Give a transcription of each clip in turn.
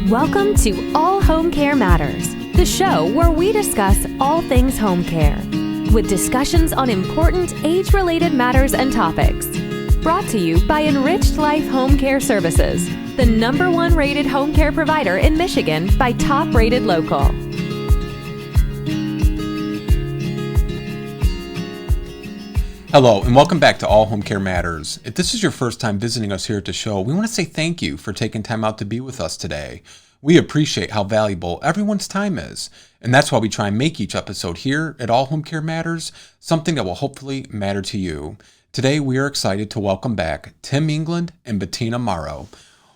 Welcome to All Home Care Matters, the show where we discuss all things home care, with discussions on important age-related matters and topics. Brought to you by Enriched Life Home Care Services, the #1 rated home care provider in Michigan by Top Rated Local. Hello, and welcome back to All Home Care Matters. If this is your first time visiting us here at the show, we want to say thank you for taking time out to be with us today. We appreciate how valuable everyone's time is, and that's why we try and make each episode here at All Home Care Matters something that will hopefully matter to you. Today, we are excited to welcome back Tim England and Bettina Morrow.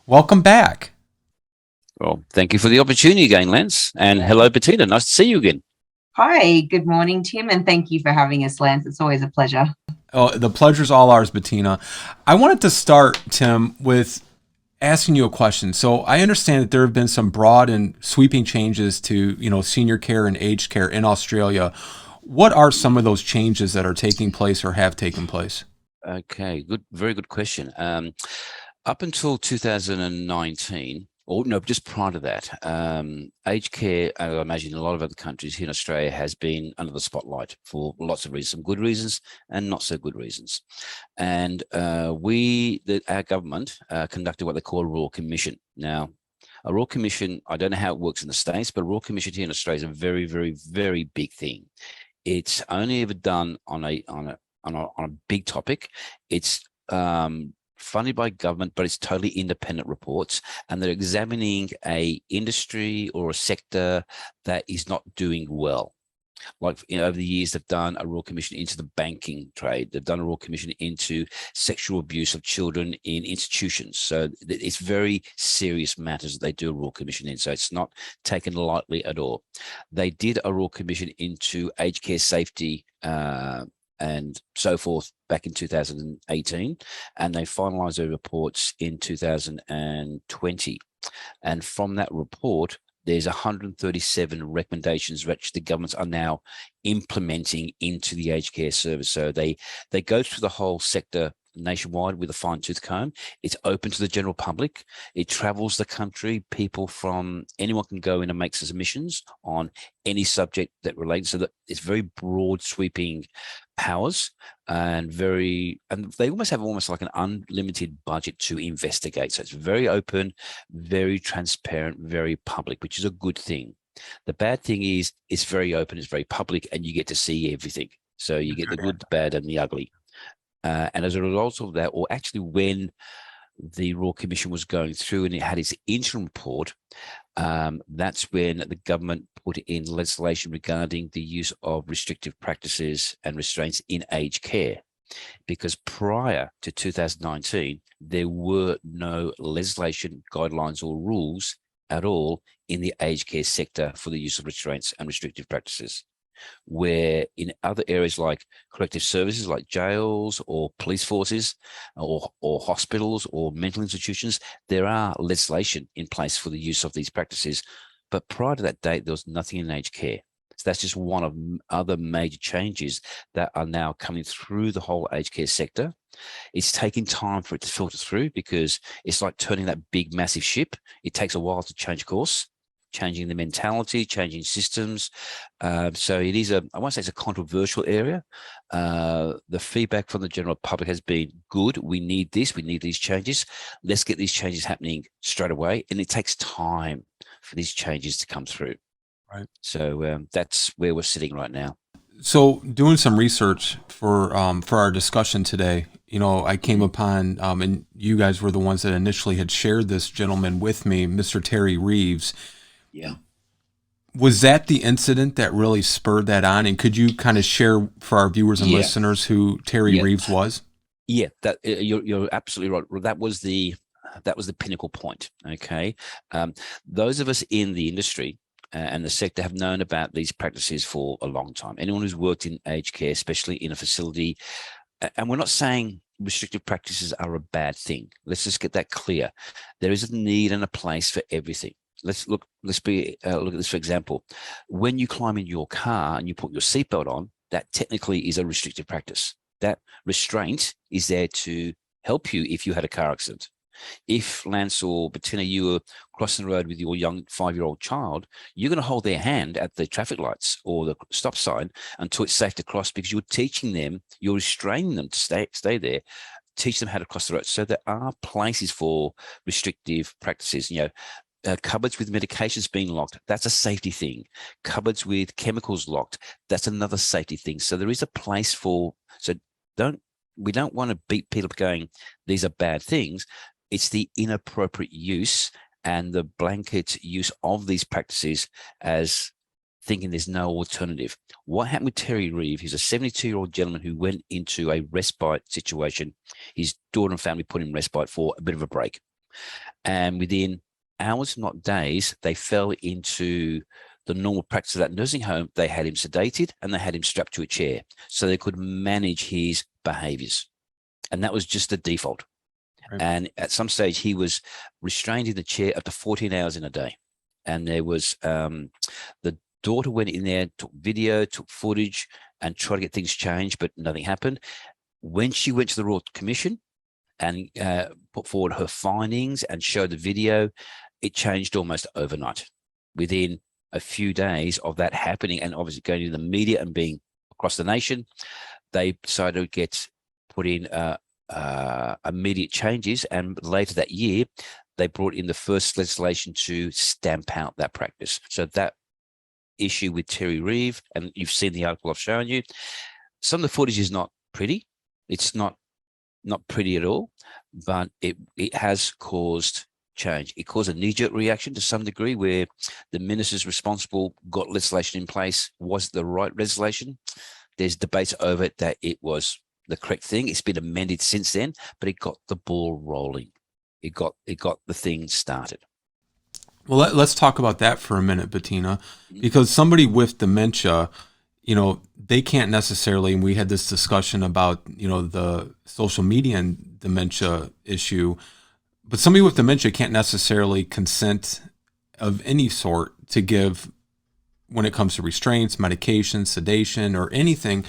Welcome back. Well, thank you for the opportunity again, Lance. And hello, Bettina. Nice to see you again. Hi, good morning, Tim, and thank you for having us, Lance. It's always a pleasure. Oh, the pleasure's all ours, Bettina. I wanted to start, Tim, with asking you a question. So I understand that there have been some broad and sweeping changes to, senior care and aged care in Australia. What are some of those changes that are taking place or have taken place? Okay, very good question. Up until 2019, or no, just prior to that, aged care, I imagine in a lot of other countries here in Australia, has been under the spotlight for lots of reasons, some good reasons and not so good reasons. And our government conducted what they call a Royal Commission. Now, a Royal Commission, I don't know how it works in the States, but a Royal Commission here in Australia is a very, very, very big thing. It's only ever done on a big topic. It's funded by government, but it's totally independent reports, and they're examining a industry or a sector that is not doing well. Like over the years, they've done a Royal Commission into the banking trade. They've done a Royal Commission into sexual abuse of children in institutions. So it's very serious matters that they do a Royal Commission in. So it's not taken lightly at all. They did a Royal Commission into aged care safety and so forth back in 2018, and they finalized their reports in 2020. And from that report, there's 137 recommendations which the governments are now implementing into the aged care service. So they go through the whole sector nationwide with a fine-tooth comb. It's open to the general public. It travels the country. People from anyone can go in and make submissions on any subject that relates. So that it's very broad, sweeping powers, and they almost have like an unlimited budget to investigate. So it's very open, very transparent, very public, which is a good thing. The bad thing is it's very open, it's very public, and you get to see everything. So you get the good, the bad, and the ugly. And as a result of that, or actually when the Royal Commission was going through and it had its interim report, that's when the government put in legislation regarding the use of restrictive practices and restraints in aged care. Because prior to 2019, there were no legislation, guidelines, or rules at all in the aged care sector for the use of restraints and restrictive practices. Where in other areas like corrective services, like jails or police forces or hospitals or mental institutions, there are legislation in place for the use of these practices. But prior to that date, there was nothing in aged care. So that's just one of other major changes that are now coming through the whole aged care sector. It's taking time for it to filter through because it's like turning that big, massive ship. It takes a while to change course, changing the mentality, changing systems. So it is I won't say it's a controversial area. The feedback from the general public has been good. We need this, we need these changes. Let's get these changes happening straight away. And it takes time for these changes to come through. Right. So that's where we're sitting right now. So doing some research for our discussion today, I came upon, and you guys were the ones that initially had shared this gentleman with me, Mr. Terry Reeves. Yeah. Was that the incident that really spurred that on? And could you kind of share for our viewers and listeners who Terry Reeves was? Yeah, that you're absolutely right. That was the pinnacle point. Okay. Those of us in the industry and the sector have known about these practices for a long time. Anyone who's worked in aged care, especially in a facility, and we're not saying restrictive practices are a bad thing. Let's just get that clear. There is a need and a place for everything. Let's look at this, for example. When you climb in your car and you put your seatbelt on, that technically is a restrictive practice. That restraint is there to help you if you had a car accident. If Lance or Bettina, you were crossing the road with your young 5-year-old child, you're going to hold their hand at the traffic lights or the stop sign until it's safe to cross, because you're teaching them, you're restraining them to stay there, teach them how to cross the road. So there are places for restrictive practices. Cupboards with medications being locked, that's a safety thing. Cupboards with chemicals locked, that's another safety thing. So there is a place for, we don't want to beat people up going, these are bad things. It's the inappropriate use and the blanket use of these practices as thinking there's no alternative. What happened with Terry Reeve? He's a 72-year-old gentleman who went into a respite situation. His daughter and family put him in respite for a bit of a break. And within hours, not days, they fell into the normal practice of that nursing home. They had him sedated and they had him strapped to a chair so they could manage his behaviors. And that was just the default. Right. And at some stage, he was restrained in the chair up to 14 hours in a day. And there was the daughter went in there, took video, took footage, and tried to get things changed, but nothing happened. When she went to the Royal Commission and put forward her findings and showed the video, it changed almost overnight. Within a few days of that happening, and obviously going to the media and being across the nation, they decided to get put in immediate changes. And later that year, they brought in the first legislation to stamp out that practice. So that issue with Terry Reeve, and you've seen the article I've shown you, some of the footage is not pretty. It's not pretty at all, but it has caused change. It caused a knee-jerk reaction to some degree, where the ministers responsible got legislation in place. Was it the right legislation? There's debates over it that it was the correct thing. It's been amended since then, but it got the ball rolling. It got the thing started. Well, let's talk about that for a minute, Bettina, because somebody with dementia, they can't necessarily, and we had this discussion about, the social media and dementia issue, but somebody with dementia can't necessarily consent of any sort to give when it comes to restraints, medication, sedation, or anything.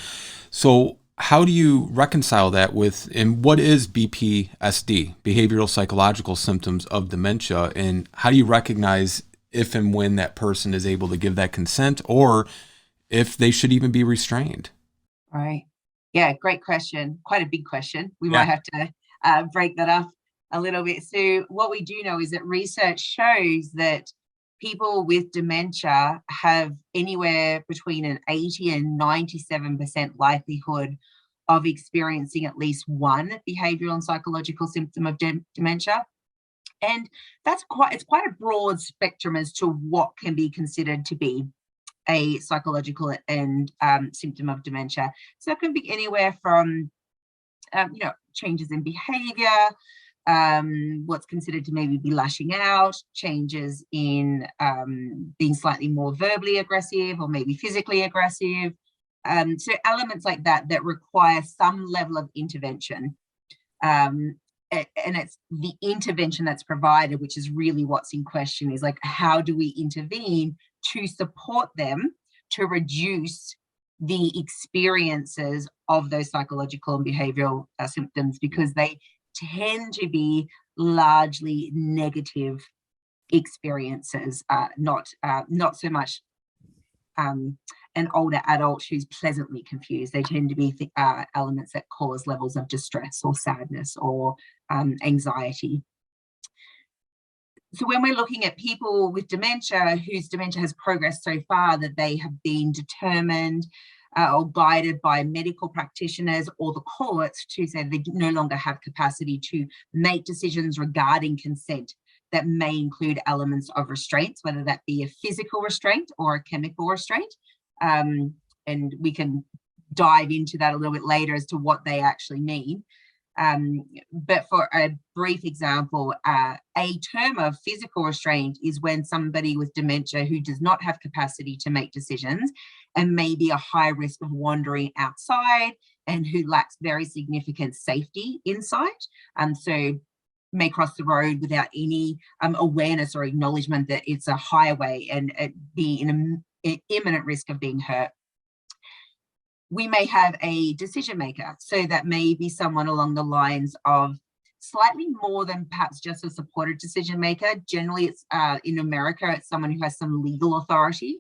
So how do you reconcile that with, and what is BPSD, behavioral psychological symptoms of dementia, and how do you recognize if and when that person is able to give that consent, or if they should even be restrained? Right. Yeah, great question. Quite a big question. We might have to break that up a little bit. So what we do know is that research shows that people with dementia have anywhere between an 80 and 97% likelihood of experiencing at least one behavioral and psychological symptom of dementia. And it's quite a broad spectrum as to what can be considered to be a psychological and symptom of dementia. So it can be anywhere from changes in behavior, what's considered to maybe be lashing out, changes in being slightly more verbally aggressive or maybe physically aggressive. So elements like that require some level of intervention. And it's the intervention that's provided, which is really what's in question, is like, how do we intervene to support them to reduce the experiences of those psychological and behavioral symptoms, because they tend to be largely negative experiences, not so much an older adult who's pleasantly confused. They tend to be elements that cause levels of distress or sadness or anxiety. So when we're looking at people with dementia whose dementia has progressed so far that they have been determined or guided by medical practitioners or the courts to say they no longer have capacity to make decisions regarding consent that may include elements of restraints, whether that be a physical restraint or a chemical restraint. And we can dive into that a little bit later as to what they actually mean. But for a brief example, a term of physical restraint is when somebody with dementia who does not have capacity to make decisions and may be a high risk of wandering outside and who lacks very significant safety insight, so may cross the road without any awareness or acknowledgement that it's a highway and be in an imminent risk of being hurt. We may have a decision maker, so that may be someone along the lines of slightly more than perhaps just a supported decision maker. Generally, it's in America, it's someone who has some legal authority.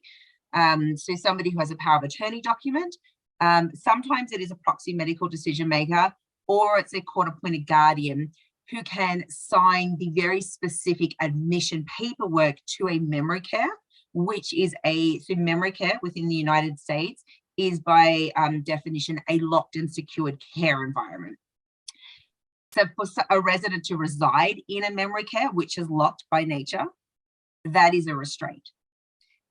So somebody who has a power of attorney document. Sometimes it is a proxy medical decision maker, or it's a court-appointed guardian who can sign the very specific admission paperwork to a memory care, which is so memory care within the United States is by definition a locked and secured care environment. So for a resident to reside in a memory care, which is locked by nature, that is a restraint.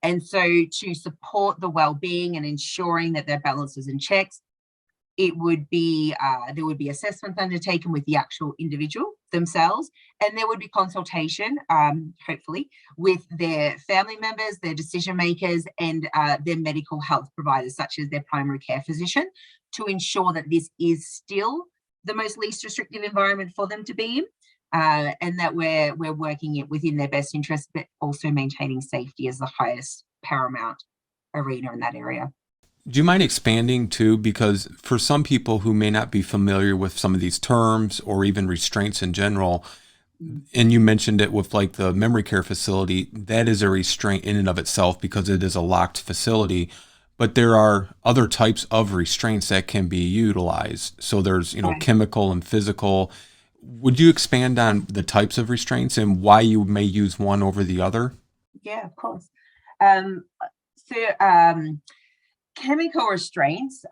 And so to support the well-being and ensuring that their balance is in checks, it would be there would be assessments undertaken with the actual individual themselves, and there would be consultation, hopefully, with their family members, their decision makers, and their medical health providers, such as their primary care physician, to ensure that this is still the most least restrictive environment for them to be in, and that we're working it within their best interest, but also maintaining safety as the highest paramount arena in that area. Do you mind expanding too? Because for some people who may not be familiar with some of these terms or even restraints in general, and you mentioned it with like the memory care facility, that is a restraint in and of itself because it is a locked facility. But there are other types of restraints that can be utilized. So there's, Right. chemical and physical. Would you expand on the types of restraints and why you may use one over the other? Yeah, of course. Chemical restraints,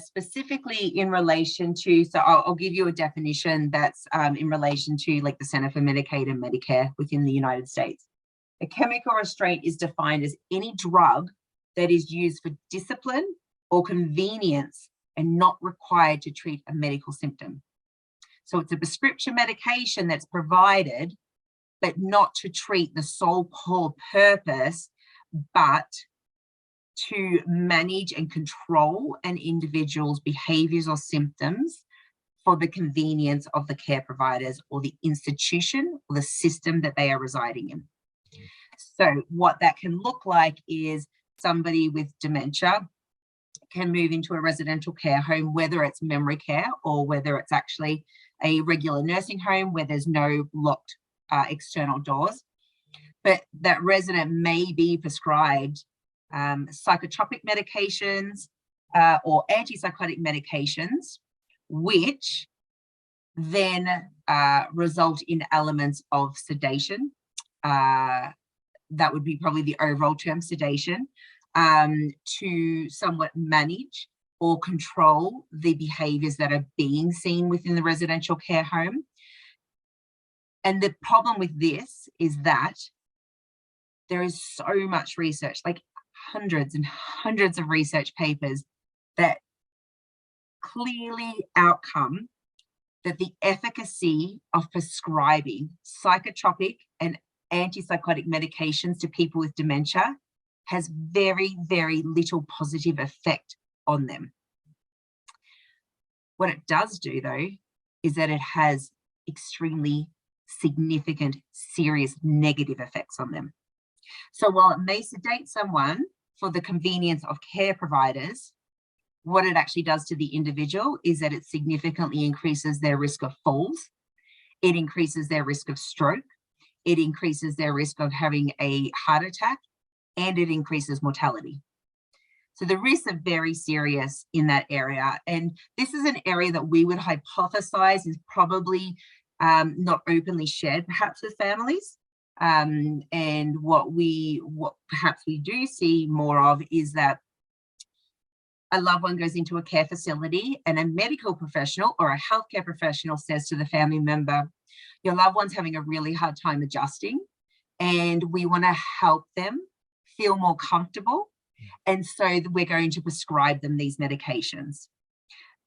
specifically in relation to, so I'll give you a definition that's in relation to like the Center for Medicaid and Medicare within the United States. A chemical restraint is defined as any drug that is used for discipline or convenience and not required to treat a medical symptom. So it's a prescription medication that's provided, but not to treat the sole core purpose, but to manage and control an individual's behaviors or symptoms for the convenience of the care providers or the institution or the system that they are residing in. So what that can look like is somebody with dementia can move into a residential care home, whether it's memory care or whether it's actually a regular nursing home where there's no locked external doors. But that resident may be prescribed psychotropic medications or antipsychotic medications, which then result in elements of sedation. That would be probably the overall term, sedation, to somewhat manage or control the behaviors that are being seen within the residential care home. And the problem with this is that there is so much research, like hundreds and hundreds of research papers that clearly outcome that the efficacy of prescribing psychotropic and antipsychotic medications to people with dementia has very, very little positive effect on them. What it does do, though, is that it has extremely significant, serious negative effects on them. So while it may sedate someone for the convenience of care providers, what it actually does to the individual is that it significantly increases their risk of falls. It increases their risk of stroke. It increases their risk of having a heart attack, and it increases mortality. So the risks are very serious in that area. And this is an area that we would hypothesize is probably not openly shared perhaps with families. And what perhaps we do see more of is that a loved one goes into a care facility and a medical professional or a healthcare professional says to the family member, your loved one's having a really hard time adjusting and we want to help them feel more comfortable. And so we're going to prescribe them these medications,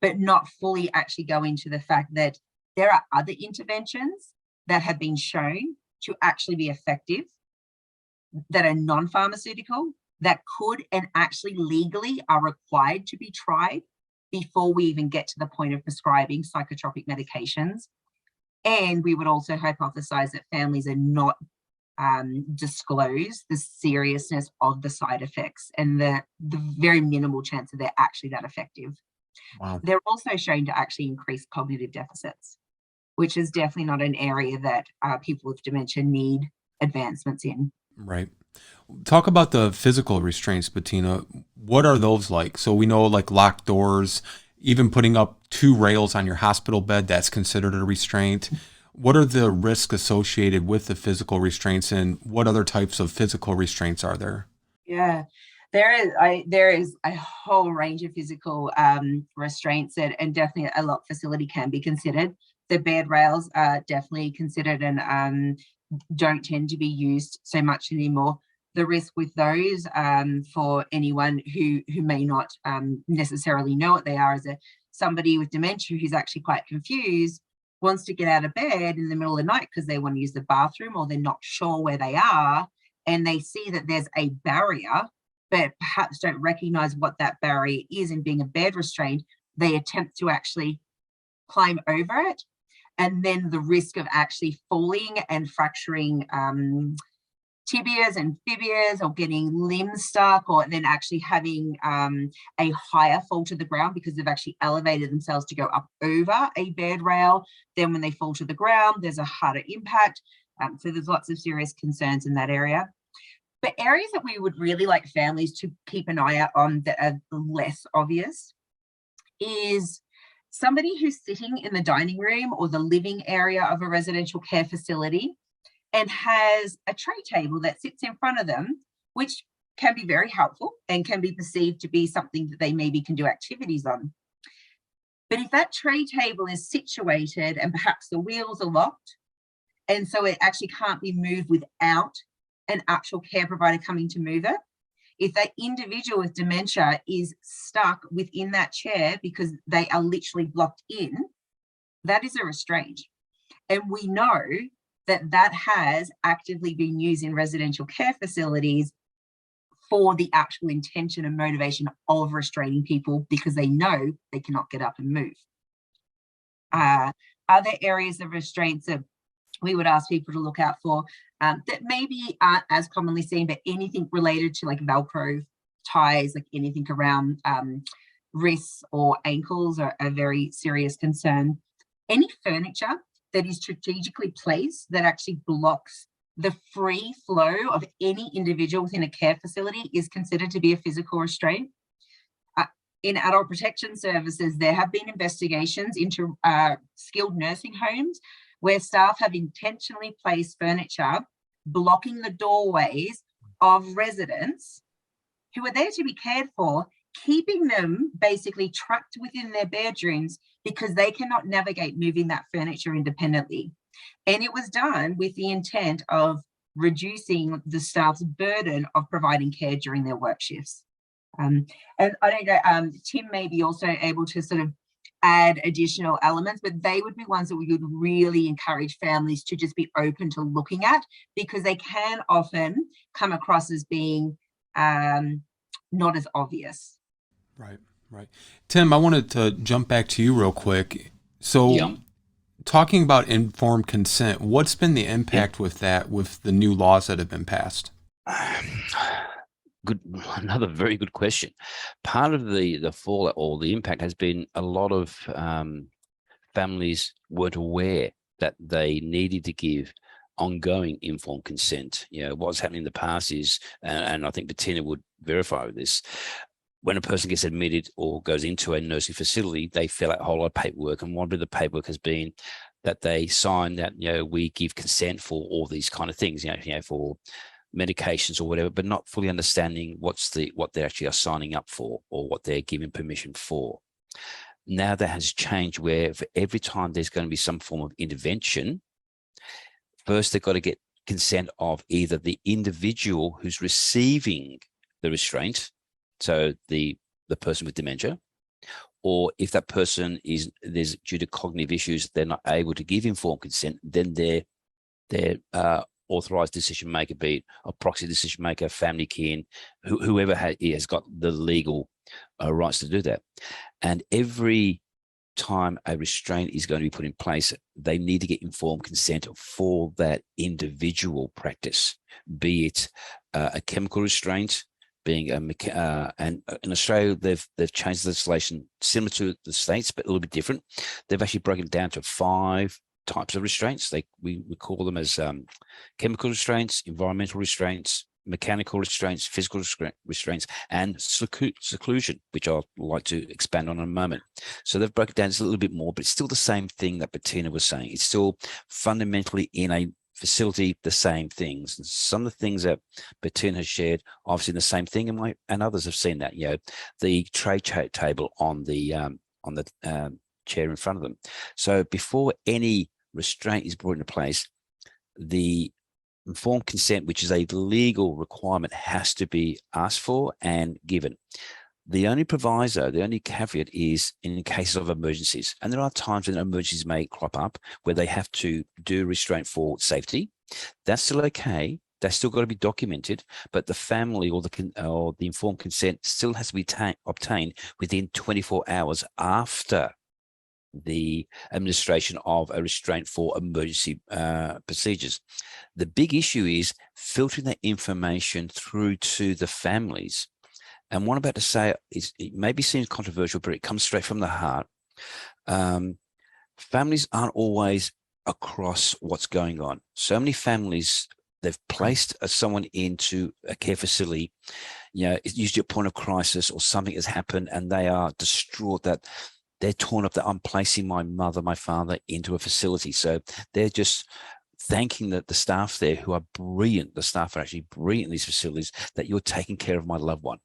but not fully actually go into the fact that there are other interventions that have been shown to actually be effective, that are non-pharmaceutical, that could and actually legally are required to be tried before we even get to the point of prescribing psychotropic medications. And we would also hypothesize that families are not disclose the seriousness of the side effects and the very minimal chance that they're actually that effective. Wow. They're also shown to actually increase cognitive deficits, which is definitely not an area that people with dementia need advancements in. Right. Talk about the physical restraints, Bettina. What are those like? So we know like locked doors, even putting up 2 rails on your hospital bed, that's considered a restraint. What are the risks associated with the physical restraints, and what other types of physical restraints are there? Yeah, there is a whole range of physical restraints and definitely a locked facility can be considered. The bed rails are definitely considered and don't tend to be used so much anymore. The risk with those for anyone who may not necessarily know what they are is somebody with dementia who's actually quite confused wants to get out of bed in the middle of the night because they want to use the bathroom or they're not sure where they are, and they see that there's a barrier but perhaps don't recognize what that barrier is, and being a bed restraint, they attempt to actually climb over it. And then the risk of actually falling and fracturing tibias and fibulas or getting limbs stuck, or then actually having a higher fall to the ground because they've actually elevated themselves to go up over a bed rail. Then when they fall to the ground, there's a harder impact. So there's lots of serious concerns in that area. But areas that we would really like families to keep an eye out on that are less obvious is somebody who's sitting in the dining room or the living area of a residential care facility and has a tray table that sits in front of them, which can be very helpful and can be perceived to be something that they maybe can do activities on. But if that tray table is situated and perhaps the wheels are locked, and so it actually can't be moved without an actual care provider coming to move it, if that individual with dementia is stuck within that chair because they are literally blocked in, that is a restraint. And we know that has actively been used in residential care facilities for the actual intention and motivation of restraining people because they know they cannot get up and move. Other areas of restraints that we would ask people to look out for that maybe aren't as commonly seen, but anything related to like Velcro ties, like anything around wrists or ankles are a very serious concern. Any furniture that is strategically placed that actually blocks the free flow of any individual within a care facility is considered to be a physical restraint. In adult protection services, there have been investigations into skilled nursing homes where staff have intentionally placed furniture blocking the doorways of residents who are there to be cared for, keeping them basically trapped within their bedrooms because they cannot navigate moving that furniture independently. And it was done with the intent of reducing the staff's burden of providing care during their work shifts. And I don't know, Tim may be also able to sort of add additional elements, but they would be ones that we would really encourage families to just be open to looking at because they can often come across as being not as obvious. Right. Tim, I wanted to jump back to you real quick. So talking about informed consent, what's been the impact with that, with the new laws that have been passed? Another very good question. Part of the fallout or the impact has been a lot of families weren't aware that they needed to give ongoing informed consent. What's happening in the past is, and I think Bettina would verify with this, when a person gets admitted or goes into a nursing facility, they fill out a whole lot of paperwork, and one of the paperwork has been that they sign that we give consent for all these kind of things, for medications or whatever, but not fully understanding what they actually are signing up for or what they're giving permission for. Now that has changed, where for every time there's going to be some form of intervention, first they've got to get consent of either the individual who's receiving the restraint, so the person with dementia, or if that person there's due to cognitive issues, they're not able to give informed consent, then their authorized decision maker, be it a proxy decision maker, family kin, whoever has got the legal rights to do that. And every time a restraint is going to be put in place, they need to get informed consent for that individual practice, be it a chemical restraint, being and in Australia they've changed the legislation similar to the States, but a little bit different. They've actually broken it down to 5 types of restraints. We call them as chemical restraints, environmental restraints, mechanical restraints, physical restraints, and seclusion, which I'll like to expand on in a moment. So they've broken it down just a little bit more, but it's still the same thing that Bettina was saying. It's still fundamentally in a facility, the same things. And some of the things that Bettina has shared, I've seen the same thing, and others have seen that. The tray table on the chair in front of them. So before any restraint is brought into place, the informed consent, which is a legal requirement, has to be asked for and given. The only proviso, the only caveat is in cases of emergencies. And there are times when emergencies may crop up where they have to do restraint for safety. That's still okay. That's still got to be documented, but the family or the informed consent still has to be obtained within 24 hours after the administration of a restraint for emergency procedures. The big issue is filtering that information through to the families. And what I'm about to say is, it maybe seems controversial, but it comes straight from the heart. Families aren't always across what's going on. So many families, they've placed someone into a care facility, it's usually a point of crisis or something has happened and they are distraught that they're torn up that I'm placing my mother, my father into a facility. So they're just thanking the staff there, who are brilliant. The staff are actually brilliant in these facilities, that you're taking care of my loved one.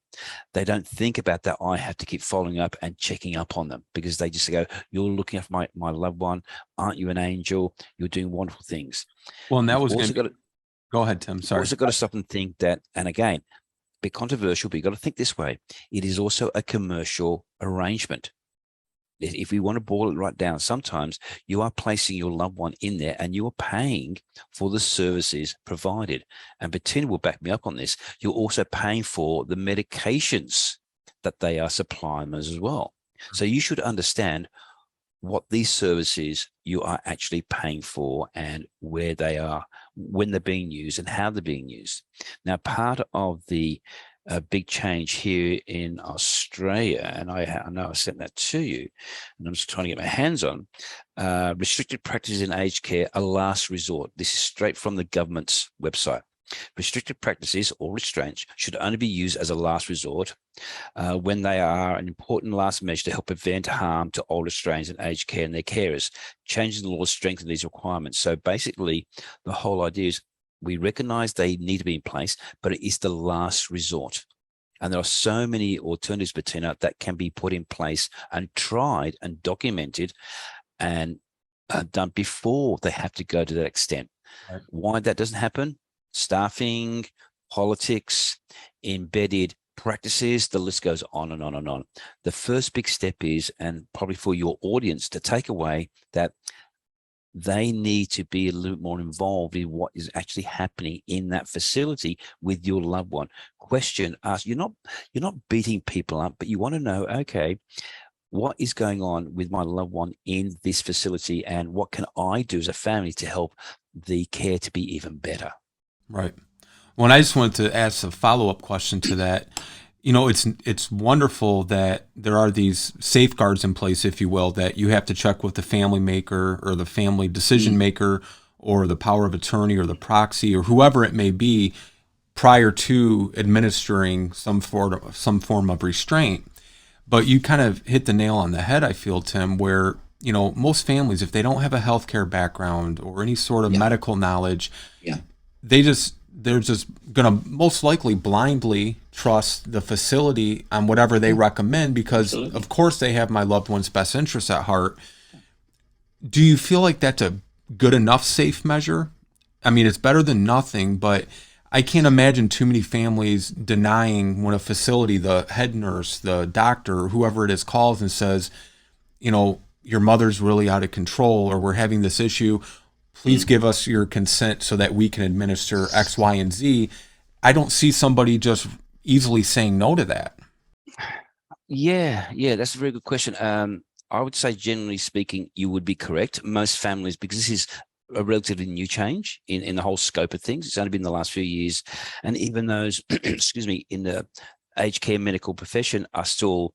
They don't think about that. I have to keep following up and checking up on them, because they just go, you're looking after my loved one. Aren't you an angel? You're doing wonderful things. Well, and that was go ahead, Tim. Sorry. You've also got to stop and think that, and again, a bit controversial, but you've got to think this way. It is also a commercial arrangement. If we want to boil it right down, sometimes you are placing your loved one in there and you are paying for the services provided. And Bettina will back me up on this. You're also paying for the medications that they are supplying as well. So you should understand what these services you are actually paying for and where they are, when they're being used and how they're being used. Now, part of the big change here in Australia, and I know I sent that to you, and I'm just trying to get my hands on, restricted practices in aged care, a last resort. This is straight from the government's website. Restricted practices or restraints should only be used as a last resort when they are an important last measure to help prevent harm to older strains in aged care and their carers. Changes in the law strengthen these requirements. So basically, the whole idea is, we recognize they need to be in place, but it is the last resort. And there are so many alternatives, Bettina, that can be put in place and tried and documented and done before they have to go to that extent. Right. Why that doesn't happen? Staffing, politics, embedded practices, the list goes on and on and on. The first big step is, and probably for your audience to take away, that they need to be a little more involved in what is actually happening in that facility with your loved one. Question, ask. You're not beating people up, but you want to know, okay, what is going on with my loved one in this facility, and what can I do as a family to help the care to be even better? Right. Well, I just wanted to ask a follow-up question to that. It's wonderful that there are these safeguards in place, if you will, that you have to check with the family maker or the family decision maker or the power of attorney or the proxy or whoever it may be prior to administering some form of restraint. But you kind of hit the nail on the head, I feel, Tim, where most families, if they don't have a healthcare background or any sort of medical knowledge, they're just going to most likely blindly trust the facility on whatever they recommend, because of course they have my loved one's best interests at heart. Do you feel like that's a good enough safe measure? I mean, it's better than nothing, but I can't imagine too many families denying when a facility, the head nurse, the doctor, whoever it is, calls and says, your mother's really out of control, or we're having this issue. Please give us your consent so that we can administer X, Y, and Z. I don't see somebody just easily saying no to that. Yeah, that's a very good question. I would say, generally speaking, you would be correct. Most families, because this is a relatively new change in the whole scope of things. It's only been the last few years. And even those, excuse me, in the aged care medical profession are still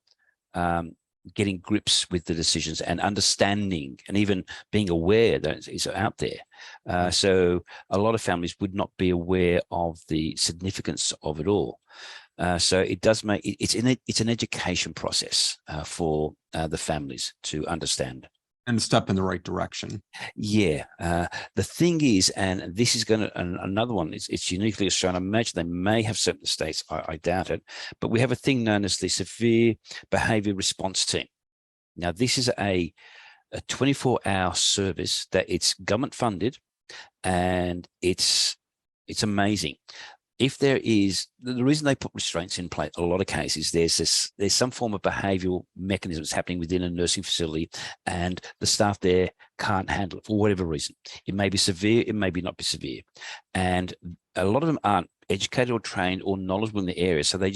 getting grips with the decisions and understanding and even being aware that it's out there. So a lot of families would not be aware of the significance of it all. So it does make it's an education process for the families to understand. And a step in the right direction. Yeah. The thing is, and this is going to, another one, it's uniquely Australian. I imagine they may have certain states, I doubt it, but we have a thing known as the Severe Behaviour Response Team. Now, this is a 24-hour service that it's government funded, and it's amazing. If there is, the reason they put restraints in place, a lot of cases, there's some form of behavioural mechanism that's happening within a nursing facility, and the staff there can't handle it for whatever reason. It may be severe, it may not be severe. And a lot of them aren't educated or trained or knowledgeable in the area, so they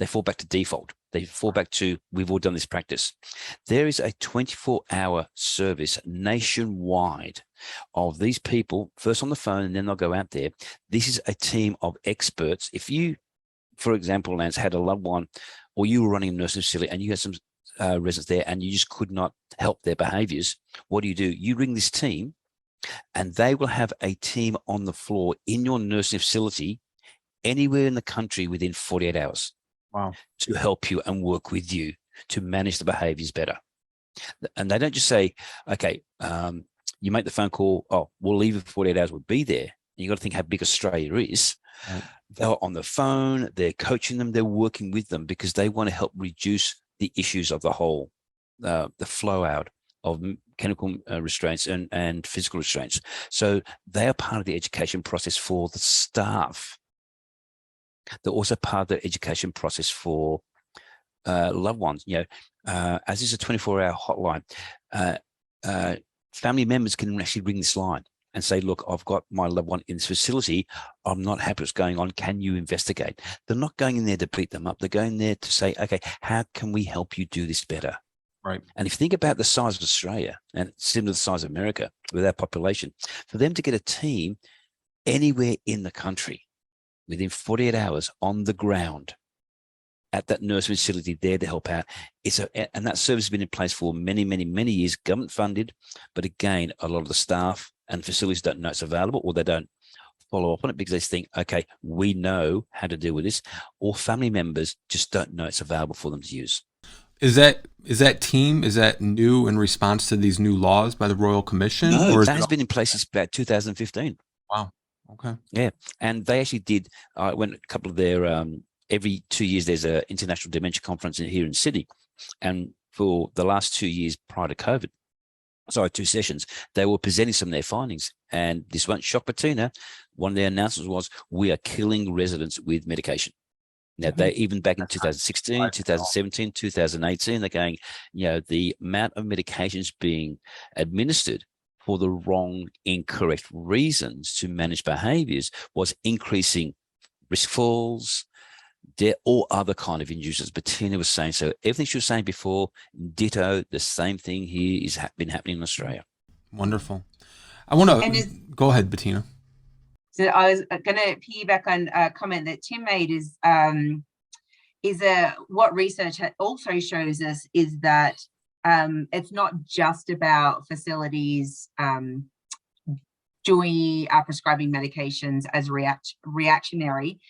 fall back to default. They fall back to, we've all done this practice. There is a 24-hour service nationwide of these people, first on the phone, and then they'll go out there. This is a team of experts. If you, for example, Lance, had a loved one, or you were running a nursing facility and you had some residents there and you just could not help their behaviors, what do? You ring this team, and they will have a team on the floor in your nursing facility anywhere in the country within 48 hours. Wow. To help you and work with you to manage the behaviors better. And they don't just say, okay, you make the phone call, oh, we'll leave in 48 hours, we'll be there. And you got to think how big Australia is. Right. They're on the phone, they're coaching them, they're working with them because they want to help reduce the issues of the whole, the flow out of chemical restraints and physical restraints. So they are part of the education process for the staff. They're also part of the education process for loved ones. As is a 24-hour hotline, family members can actually ring this line and say, look, I've got my loved one in this facility. I'm not happy what's going on. Can you investigate? They're not going in there to beat them up. They're going there to say, okay, how can we help you do this better? Right. And if you think about the size of Australia and similar to the size of America with our population, for them to get a team anywhere in the country within 48 hours on the ground at that nursing facility there to help out. And that service has been in place for many, many, many years, government funded. But again, a lot of the staff and facilities don't know it's available, or they don't follow up on it because they think, okay, we know how to deal with this, or family members just don't know it's available for them to use. Is that team, is that new in response to these new laws by the Royal Commission? No, that has been in place since about 2015. Wow. Okay. Yeah. And they actually did, when a couple of their, every 2 years, there's an international dementia conference here in Sydney. And for the last 2 years prior to COVID, 2 sessions, they were presenting some of their findings. And this won't shock Bettina. One of their announcements was, we are killing residents with medication. Now, they even back in 2016, 2017, 2018, they're going, the amount of medications being administered for the wrong, incorrect reasons to manage behaviors was increasing risk falls, death, or other kind of injuries, as Bettina was saying. So everything she was saying before, ditto, the same thing here is been happening in Australia. Wonderful. I want to go ahead, Bettina. So I was going to piggyback on a comment that Tim made is what research also shows us is that it's not just about facilities prescribing medications as reactionary,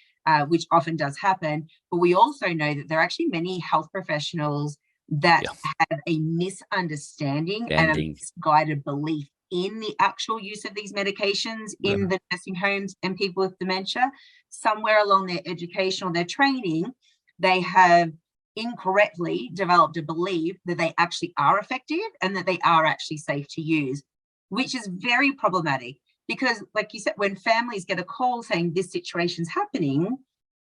which often does happen, but we also know that there are actually many health professionals that have a misunderstanding and a misguided belief in the actual use of these medications in the nursing homes and people with dementia. Somewhere along their education or their training, they have incorrectly developed a belief that they actually are effective and that they are actually safe to use, which is very problematic because, like you said, when families get a call saying this situation's happening,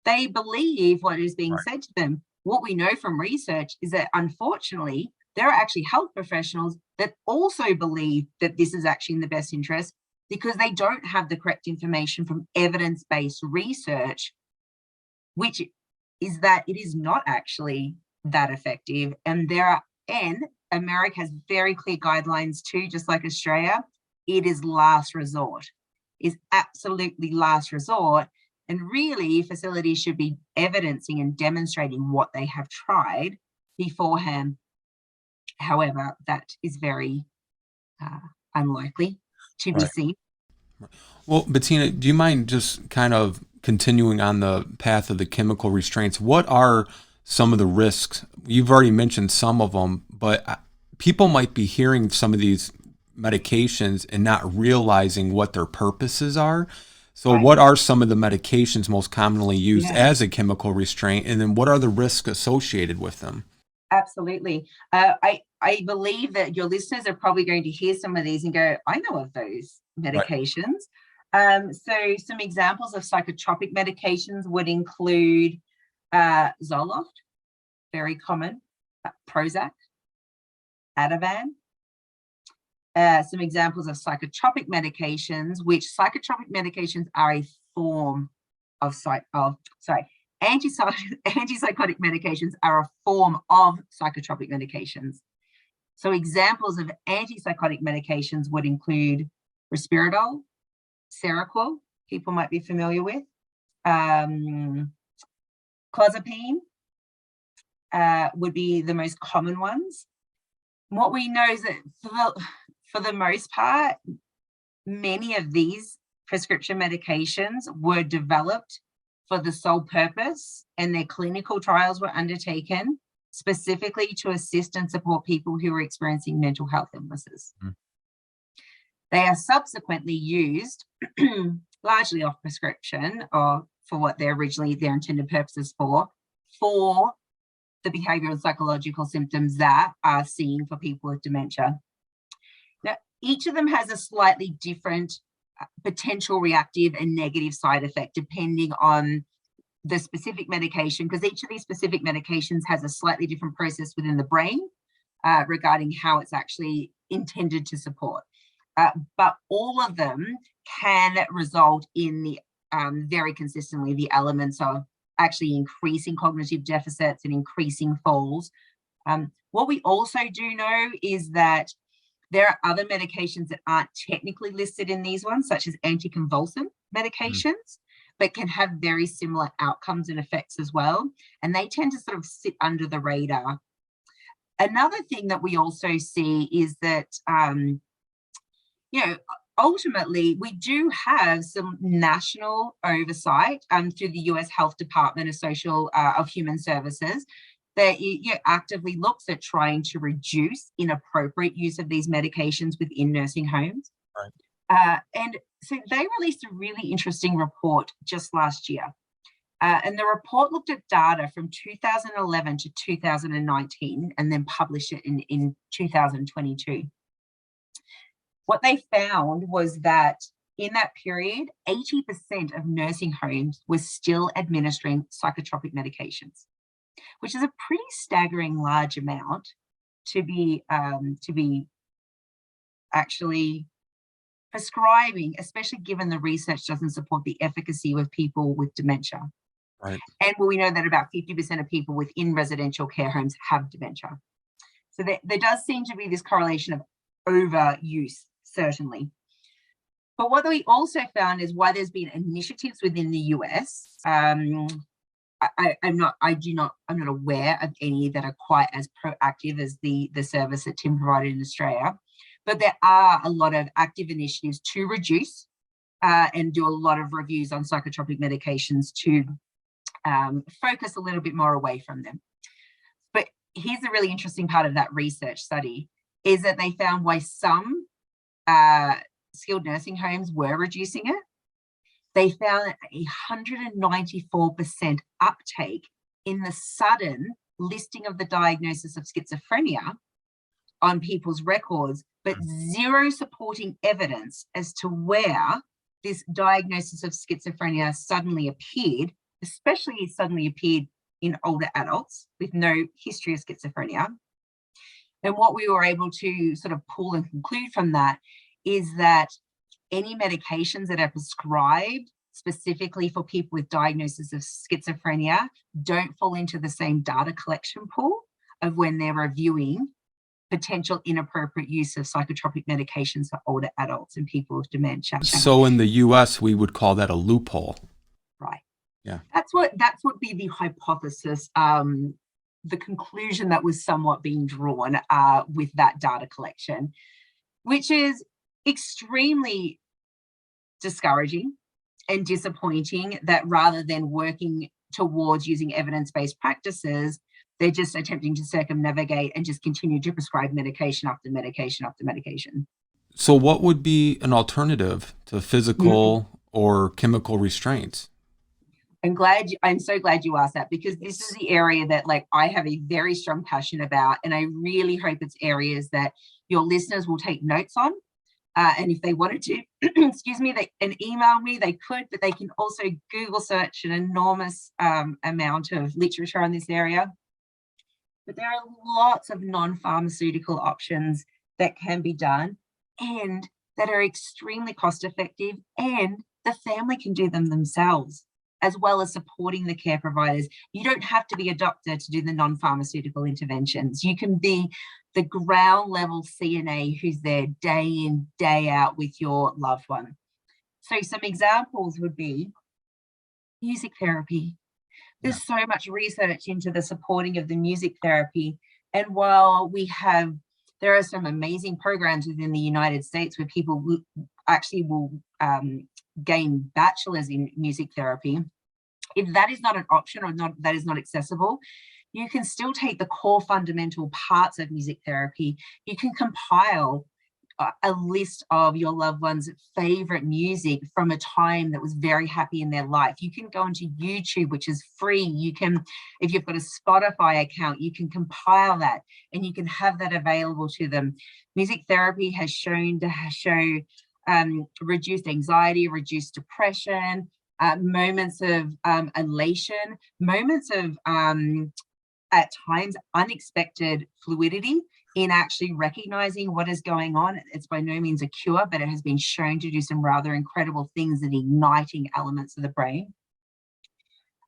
they believe what is being said to them. What we know from research is that, unfortunately, there are actually health professionals that also believe that this is actually in the best interest because they don't have the correct information from evidence-based research, which is that it is not actually that effective. And America has very clear guidelines too, just like Australia. It is last resort, is absolutely last resort. And really, facilities should be evidencing and demonstrating what they have tried beforehand. However, that is very unlikely to be seen. Well, Bettina, do you mind just kind of continuing on the path of the chemical restraints? What are some of the risks? You've already mentioned some of them, but people might be hearing some of these medications and not realizing what their purposes are. So what are some of the medications most commonly used as a chemical restraint? And then what are the risks associated with them? Absolutely. I believe that your listeners are probably going to hear some of these and go, I know of those medications. So some examples of psychotropic medications would include Zoloft, very common, Prozac, Ativan. Some examples of psychotropic medications, which psychotropic medications are a form of antipsychotic medications are a form of psychotropic medications. So examples of antipsychotic medications would include Risperidol, Seroquel, people might be familiar with, Clozapine would be the most common ones. What we know is that for the most part, many of these prescription medications were developed for the sole purpose, and their clinical trials were undertaken specifically to assist and support people who are experiencing mental health illnesses. They are subsequently used largely off prescription or for what they're originally their intended purposes for the behavioral and psychological symptoms that are seen for people with dementia. Now, each of them has a slightly different potential reactive and negative side effect depending on the specific medication, because each of these specific medications has a slightly different process within the brain regarding how it's actually intended to support. But all of them can result in the very consistently the elements of actually increasing cognitive deficits and increasing falls. What we also do know is that there are other medications that aren't technically listed in these ones, such as anticonvulsant medications, but can have very similar outcomes and effects as well. And they tend to sort of sit under the radar. Another thing that we also see is that, ultimately, we do have some national oversight through the US Health Department of Human Services that actively looks at trying to reduce inappropriate use of these medications within nursing homes. And so they released a really interesting report just last year. And the report looked at data from 2011 to 2019 and then published it in 2022. What they found was that in that period, 80% of nursing homes were still administering psychotropic medications, which is a pretty staggering large amount to be actually prescribing, especially given the research doesn't support the efficacy with people with dementia. And we know that about 50% of people within residential care homes have dementia. So there does seem to be this correlation of overuse, certainly. But what we also found is why there's been initiatives within the US. I'm not aware of any that are quite as proactive as the service that Tim provided in Australia. But there are a lot of active initiatives to reduce and do a lot of reviews on psychotropic medications to focus a little bit more away from them. But here's a really interesting part of that research study is that they found why some skilled nursing homes were reducing it. They found 194% uptake in the sudden listing of the diagnosis of schizophrenia on people's records, but zero supporting evidence as to where this diagnosis of schizophrenia suddenly appeared, especially suddenly appeared in older adults with no history of schizophrenia. And what we were able to sort of pull and conclude from that is that any medications that are prescribed specifically for people with diagnosis of schizophrenia don't fall into the same data collection pool of when they're reviewing potential inappropriate use of psychotropic medications for older adults and people with dementia. So in the US, we would call that a loophole. Right. Yeah. That's what be the hypothesis the conclusion that was somewhat being drawn with that data collection, which is extremely discouraging and disappointing, that rather than working towards using evidence-based practices, they're just attempting to circumnavigate and just continue to prescribe medication after medication after medication. So what would be an alternative to physical or chemical restraints? I'm so glad you asked that, because this is the area that I have a very strong passion about, and I really hope it's areas that your listeners will take notes on. And if they wanted to, excuse me, they can email me, they could, but they can also Google search an enormous amount of literature on this area. But there are lots of non-pharmaceutical options that can be done and that are extremely cost effective, and the family can do them themselves, as well as supporting the care providers. You don't have to be a doctor to do the non-pharmaceutical interventions. You can be the ground level CNA who's there day in, day out with your loved one. So some examples would be music therapy. There's so much research into the supporting of the music therapy. And while there are some amazing programs within the United States where people will gain bachelors in music therapy. If that is not an option, or that is not accessible, you can still take the core fundamental parts of music therapy. You can compile a list of your loved one's favorite music from a time that was very happy in their life. You can go onto YouTube, which is free. You can, if you've got a Spotify account, you can compile that and you can have that available to them. Music therapy has shown to show reduced anxiety, reduced depression, moments of elation, moments of at times unexpected fluidity in actually recognizing what is going on. It's by no means a cure, but it has been shown to do some rather incredible things in igniting elements of the brain.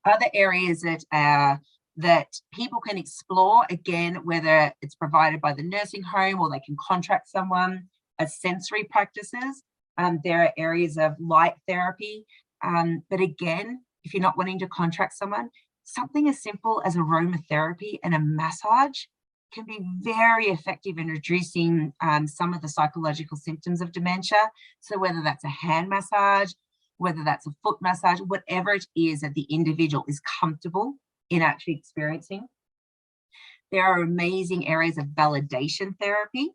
Other areas that people can explore, again, whether it's provided by the nursing home or they can contract someone, as sensory practices. There are areas of light therapy. But again, if you're not wanting to contract someone, something as simple as aromatherapy and a massage can be very effective in reducing some of the psychological symptoms of dementia. So whether that's a hand massage, whether that's a foot massage, whatever it is that the individual is comfortable in actually experiencing. There are amazing areas of validation therapy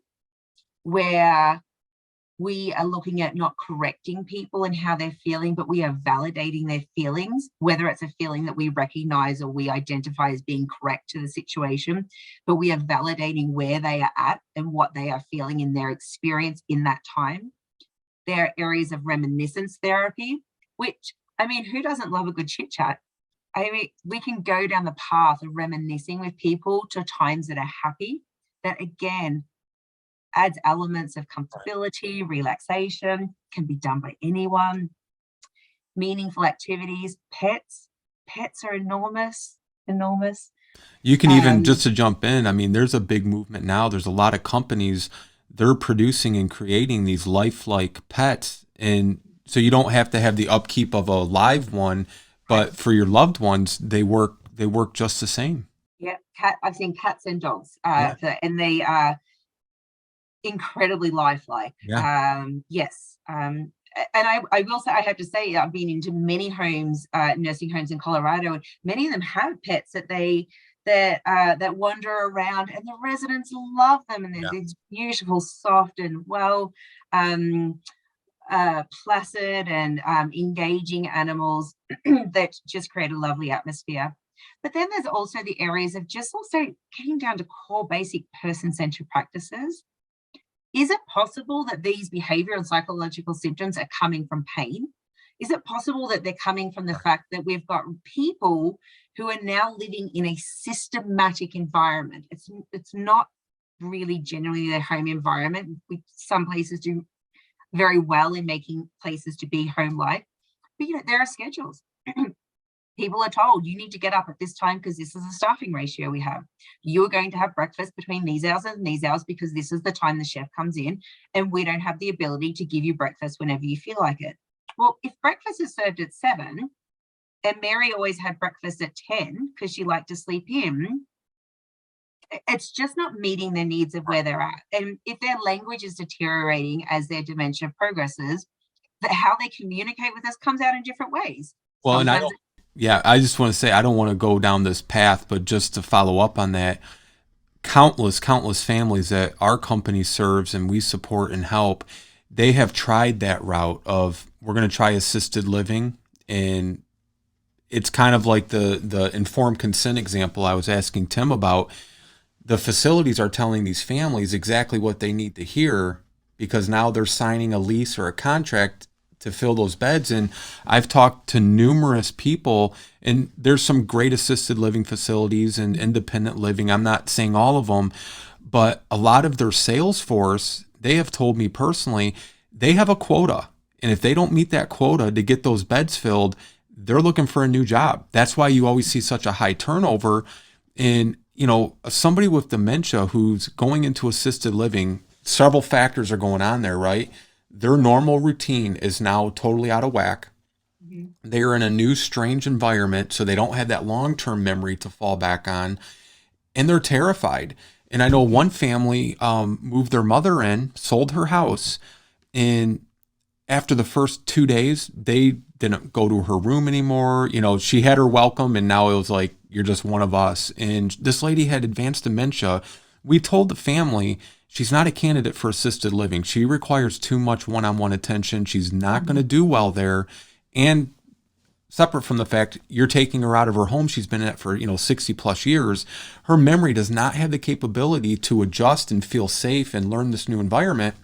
where we are looking at not correcting people and how they're feeling, but we are validating their feelings, whether it's a feeling that we recognize or we identify as being correct to the situation, but we are validating where they are at and what they are feeling in their experience in that time. There are areas of reminiscence therapy, which, I mean, who doesn't love a good chit chat? I mean, we can go down the path of reminiscing with people to times that are happy, that again, adds elements of comfortability, relaxation, can be done by anyone. Meaningful activities, pets are enormous. You can even, just to jump in, I mean, there's a big movement now. There's a lot of companies, they're producing and creating these lifelike pets. And so you don't have to have the upkeep of a live one, but for your loved ones, they work just the same. Yeah, I've seen cats and dogs, and they are incredibly lifelike. Yes. And I will say, I have to say, I've been into many homes, nursing homes in Colorado, and many of them have pets that wander around, and the residents love them. And they're these beautiful, soft, and placid and engaging animals that just create a lovely atmosphere. But then there's also the areas of just also getting down to core basic person-centered practices. Is it possible that these behavioral and psychological symptoms are coming from pain? Is it possible that they're coming from the fact that we've got people who are now living in a systematic environment? It's not really generally their home environment. Some places do very well in making places to be home-like, but there are schedules. People are told, you need to get up at this time because this is a staffing ratio we have. You're going to have breakfast between these hours and these hours because this is the time the chef comes in, and we don't have the ability to give you breakfast whenever you feel like it. Well, if breakfast is served at 7 and Mary always had breakfast at 10 because she liked to sleep in, it's just not meeting the needs of where they're at. And if their language is deteriorating as their dementia progresses, that how they communicate with us comes out in different ways. Well, and Sometimes I just want to say, I don't want to go down this path, but just to follow up on that, countless families that our company serves and we support and help, they have tried that route of, we're going to try assisted living. And it's kind of like the informed consent example I was asking Tim about. The facilities are telling these families exactly what they need to hear, because now they're signing a lease or a contract to fill those beds. And I've talked to numerous people, and there's some great assisted living facilities and independent living. I'm not saying all of them, but a lot of their sales force, they have told me personally, they have a quota. And if they don't meet that quota to get those beds filled, they're looking for a new job. That's why you always see such a high turnover. And, somebody with dementia who's going into assisted living, several factors are going on there, right? Their normal routine is now totally out of whack. Mm-hmm. They're in a new, strange environment, so they don't have that long-term memory to fall back on, and they're terrified. And I know one family moved their mother in, sold her house, and after the first 2 days, they didn't go to her room anymore. She had her welcome, and now it was like, you're just one of us. And this lady had advanced dementia. We told the family, she's not a candidate for assisted living. She requires too much one-on-one attention. She's not going to do well there. And separate from the fact you're taking her out of her home, she's been in it for 60 plus years. Her memory does not have the capability to adjust and feel safe and learn this new environment.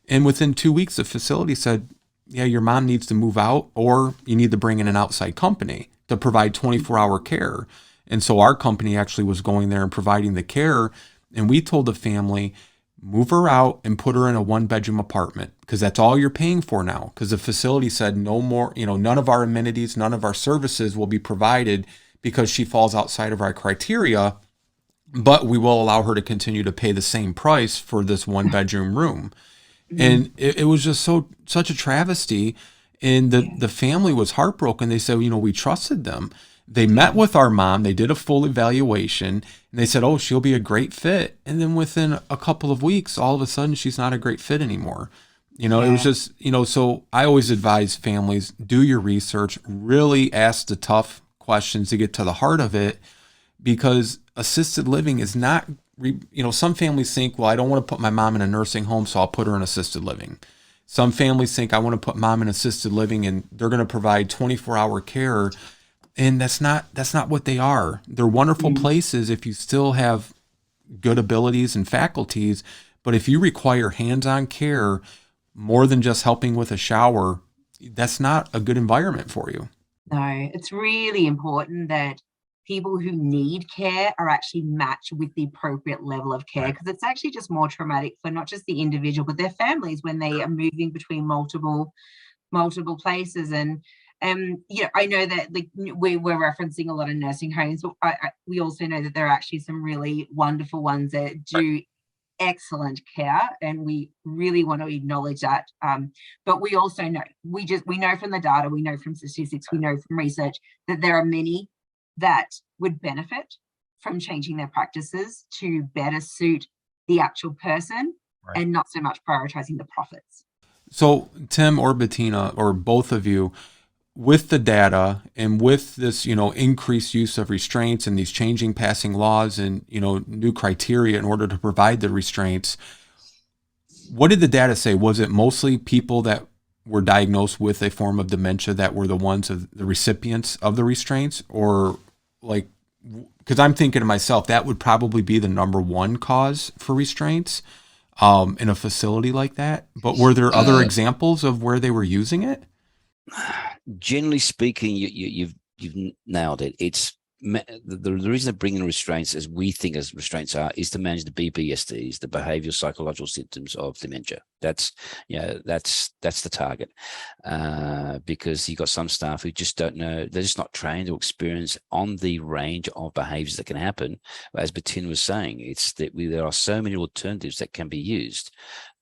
And within 2 weeks, the facility said, yeah, your mom needs to move out, or you need to bring in an outside company to provide 24-hour care. And so our company actually was going there and providing the care. And we told the family, move her out and put her in a 1-bedroom apartment, because that's all you're paying for now. Because the facility said no more, none of our amenities, none of our services will be provided because she falls outside of our criteria, but we will allow her to continue to pay the same price for this 1-bedroom room. And it was just such a travesty. And the family was heartbroken. They said, we trusted them. They met with our mom. They did a full evaluation, and they said, oh, she'll be a great fit. And then within a couple of weeks, all of a sudden, she's not a great fit anymore. It was just, so I always advise families, do your research, really ask the tough questions to get to the heart of it, because assisted living is not, some families think, well, I don't want to put my mom in a nursing home, so I'll put her in assisted living. Some families think I want to put mom in assisted living and they're going to provide 24-hour care. And that's not what they are. They're wonderful places if you still have good abilities and faculties. But if you require hands-on care more than just helping with a shower, that's not a good environment for you. No, it's really important that people who need care are actually matched with the appropriate level of care, because it's actually just more traumatic for not just the individual, but their families when they are moving between multiple places. And I know that we're referencing a lot of nursing homes, but we also know that there are actually some really wonderful ones that do excellent care, and we really want to acknowledge that. But we also know, we know from the data, we know from statistics, we know from research that there are many that would benefit from changing their practices to better suit the actual person, and not so much prioritizing the profits. So Tim or Bettina, or both of you, with the data and with this, increased use of restraints and these changing passing laws and, new criteria in order to provide the restraints, what did the data say? Was it mostly people that were diagnosed with a form of dementia that were the ones of the recipients of the restraints? Or because I'm thinking to myself, that would probably be the number one cause for restraints in a facility like that. But were there other examples of where they were using it? Generally speaking, you've nailed it. It's the reason they bring in restraints, as we think as restraints are, is to manage the BPSDs, the behavioral psychological symptoms of dementia. That's the target, because you've got some staff who just don't know, they're just not trained or experienced on the range of behaviors that can happen. As Bettina was saying, it's that there are so many alternatives that can be used.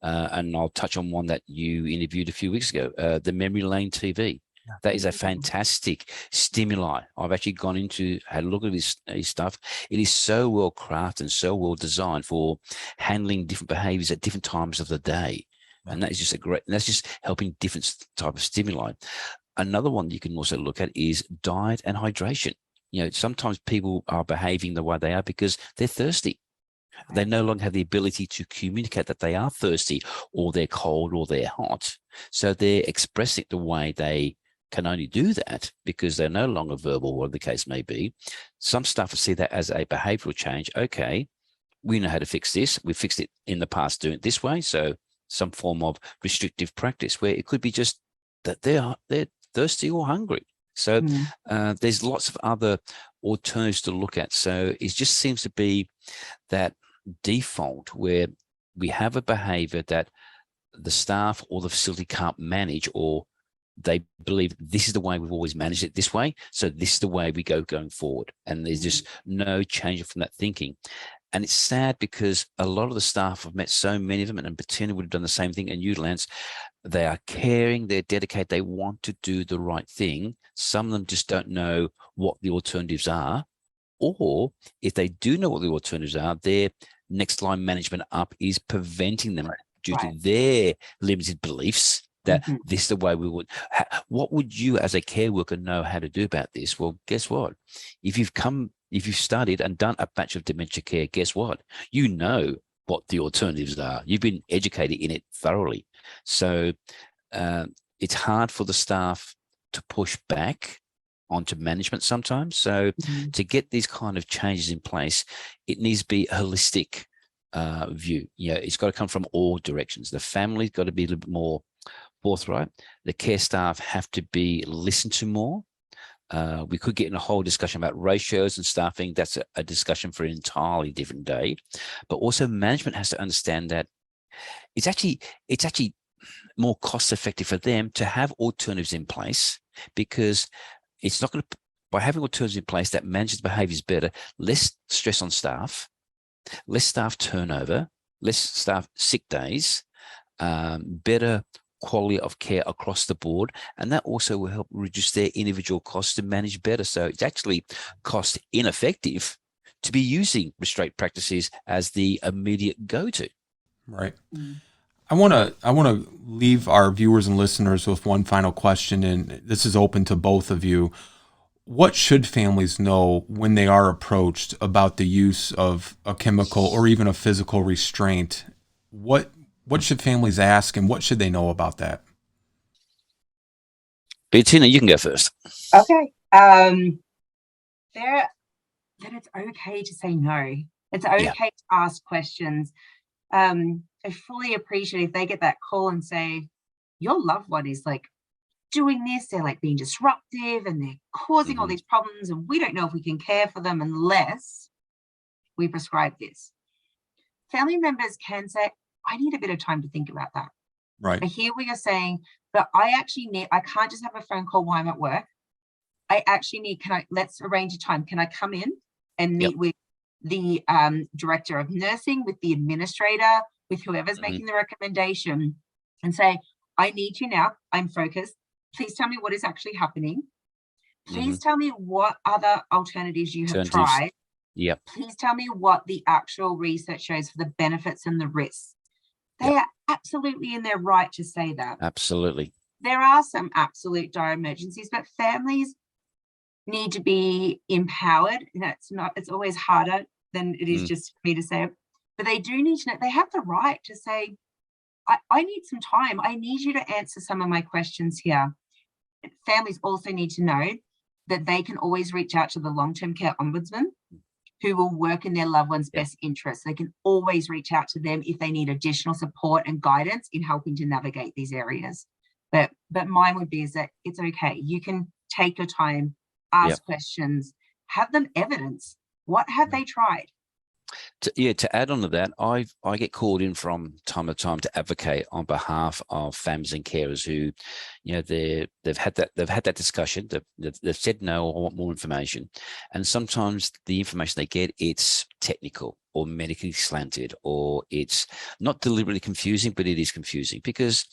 And I'll touch on one that you interviewed a few weeks ago, the memory lane TV. That is a fantastic stimuli. I've actually gone into, had a look at this stuff. It is so well crafted and so well designed for handling different behaviors at different times of the day. And that is just that's just helping different type of stimuli. Another one you can also look at is diet and hydration. Sometimes people are behaving the way they are because they're thirsty. They no longer have the ability to communicate that they are thirsty, or they're cold, or they're hot. So they're expressing the way they can only do that because they're no longer verbal, whatever the case may be. Some staff will see that as a behavioral change. Okay, we know how to fix this. We fixed it in the past doing it this way. So some form of restrictive practice where it could be just that they're thirsty or hungry. So there's lots of other alternatives to look at. So it just seems to be that default where we have a behavior that the staff or the facility can't manage, or they believe this is the way we've always managed it this way, so this is the way we go going forward, and there's just no change from that thinking. And it's sad because a lot of the staff, I've met so many of them, and Bettina would have done the same thing, and you, Lance, they are caring, they're dedicated, they want to do the right thing. Some of them just don't know what the alternatives are, or if they do know what the alternatives are, their next line management up is preventing them due to their limited beliefs that this is the way we would. What would you as a care worker know how to do about this? Well, guess what? If you've studied and done a batch of dementia care, guess what? You know what the alternatives are. You've been educated in it thoroughly. So it's hard for the staff to push back onto management sometimes. So to get these kind of changes in place, it needs to be a holistic view. It's got to come from all directions. The family's got to be a little bit more forthright. The care staff have to be listened to more. We could get in a whole discussion about ratios and staffing. That's a discussion for an entirely different day. But also management has to understand that it's actually more cost effective for them to have alternatives in place, because it's not going to, by having alternatives in place that manages behaviors better, less stress on staff, less staff turnover, less staff sick days, better quality of care across the board, and that also will help reduce their individual costs to manage better. So it's actually cost ineffective to be using restraint practices as the immediate go-to. Right. I want to leave our viewers and listeners with one final question, and this is open to both of you. What should families know when they are approached about the use of a chemical or even a physical restraint? What should families ask, and what should they know about that? Bettina, you can go first. Okay. That it's okay to say no. It's okay to ask questions. I fully appreciate if they get that call and say, your loved one is like doing this, they're like being disruptive and they're causing all these problems, and we don't know if we can care for them unless we prescribe this. Family members can say, I need a bit of time to think about that. Right. I hear what you're saying, but I can't just have a phone call while I'm at work. I actually need, let's arrange a time. Can I come in and meet with the director of nursing, with the administrator, with whoever's making the recommendation, and say, I need you now. I'm focused. Please tell me what is actually happening. Please tell me what other alternatives you have tried. Yep. Please tell me what the actual research shows for the benefits and the risks. They are absolutely in their right to say that. Absolutely. There are some absolute dire emergencies, but families need to be empowered. And it's always harder than it is just for me to say it. But they do need to know, they have the right to say, I need some time. I need you to answer some of my questions here. Families also need to know that they can always reach out to the long-term care ombudsman, who will work in their loved one's best interests. They can always reach out to them if they need additional support and guidance in helping to navigate these areas. But mine would be is that it's okay. You can take your time, ask questions, have them evidence. What have they tried? To add on to that, I get called in from time to time to advocate on behalf of families and carers who, they've had that discussion. They've said no, I want more information, and sometimes the information they get, it's technical or medically slanted, or it's not deliberately confusing, but it is confusing because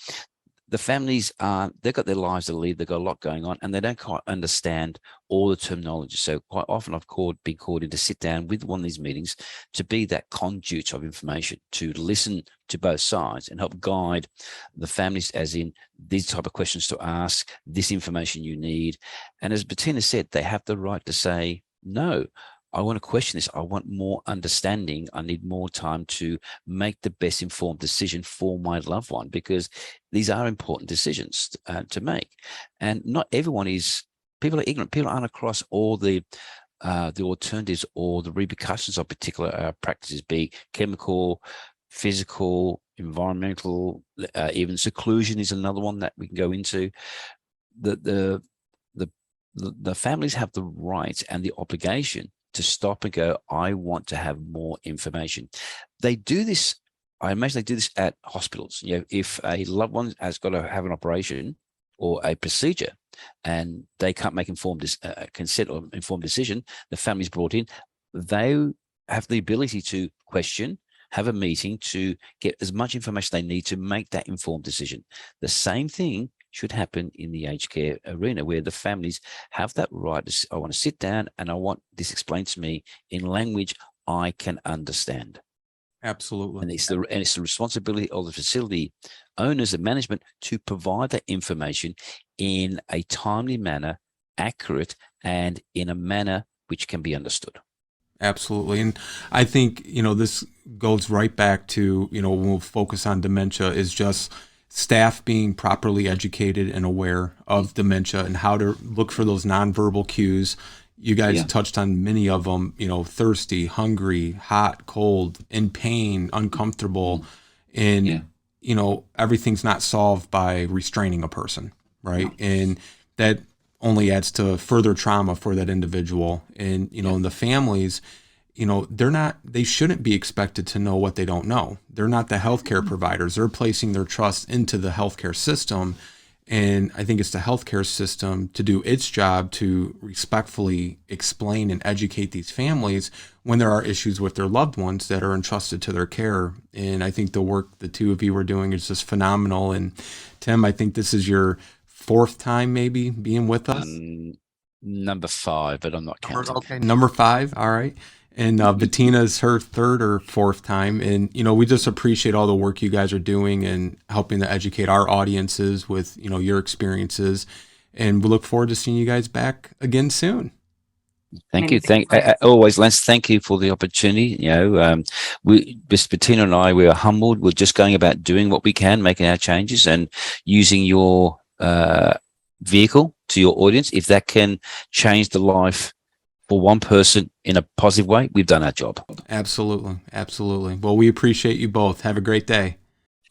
the families they've got their lives to lead, they've got a lot going on, and they don't quite understand all the terminology. So quite often I've been called in to sit down with one of these meetings to be that conduit of information, to listen to both sides and help guide the families, as in these type of questions to ask, this information you need. And as Bettina said, they have the right to say, no, I want to question this. I want more understanding. I need more time to make the best informed decision for my loved one, because these are important decisions to make. And not everyone is, people are ignorant. People aren't across all the alternatives or the repercussions of particular practices, be chemical, physical, environmental, even seclusion is another one that we can go into. The families have the right and the obligation to stop and go, I want to have more information. They do this, I imagine they do this at hospitals. If a loved one has got to have an operation or a procedure and they can't make informed consent or informed decision, the family's brought in, they have the ability to question, have a meeting to get as much information they need to make that informed decision. The same thing should happen in the aged care arena, where the families have that right to, I want to sit down and I want this explained to me in language I can understand. Absolutely. And it's the responsibility of the facility owners and management to provide that information in a timely manner, accurate, and in a manner which can be understood. Absolutely. And I think, this goes right back to, when we'll focus on dementia, is just staff being properly educated and aware of dementia and how to look for those nonverbal cues. You guys touched on many of them, thirsty, hungry, hot, cold, in pain, uncomfortable. And, everything's not solved by restraining a person, right? No. And that only adds to further trauma for that individual. And, and the families, they shouldn't be expected to know what they don't know. They're not the healthcare providers. They're placing their trust into the healthcare system. And I think it's the healthcare system to do its job to respectfully explain and educate these families when there are issues with their loved ones that are entrusted to their care. And I think the work the two of you are doing is just phenomenal. And Tim, I think this is your fourth time maybe being with us. Number 5, but I'm not counting. Okay, number 5. All right. And Bettina's her third or fourth time. And, we just appreciate all the work you guys are doing and helping to educate our audiences with, your experiences. And we look forward to seeing you guys back again soon. Thank you. Always, Lance, thank you for the opportunity. Bettina and I, we are humbled. We're just going about doing what we can, making our changes and using your vehicle to your audience. If that can change the life for one person in a positive way, we've done our job. Absolutely. Absolutely. Well, we appreciate you both. Have a great day.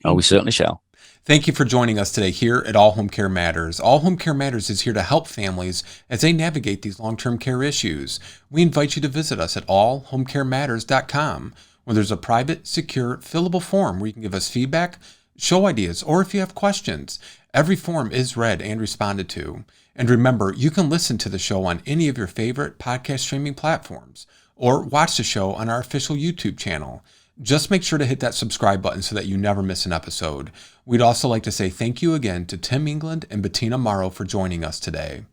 Oh, we certainly shall. Thank you for joining us today here at All Home Care Matters. All Home Care Matters is here to help families as they navigate these long-term care issues. We invite you to visit us at allhomecarematters.com, where there's a private, secure, fillable form where you can give us feedback, show ideas, or if you have questions. Every form is read and responded to. And remember, you can listen to the show on any of your favorite podcast streaming platforms or watch the show on our official YouTube channel. Just make sure to hit that subscribe button so that you never miss an episode. We'd also like to say thank you again to Tim England and Bettina Morrow for joining us today.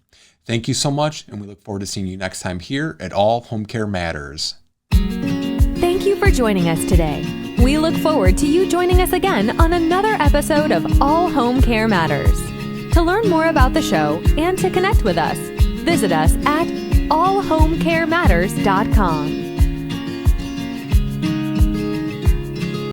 Thank you so much, and we look forward to seeing you next time here at All Home Care Matters. Thank you for joining us today. We look forward to you joining us again on another episode of All Home Care Matters. To learn more about the show and to connect with us, visit us at allhomecarematters.com.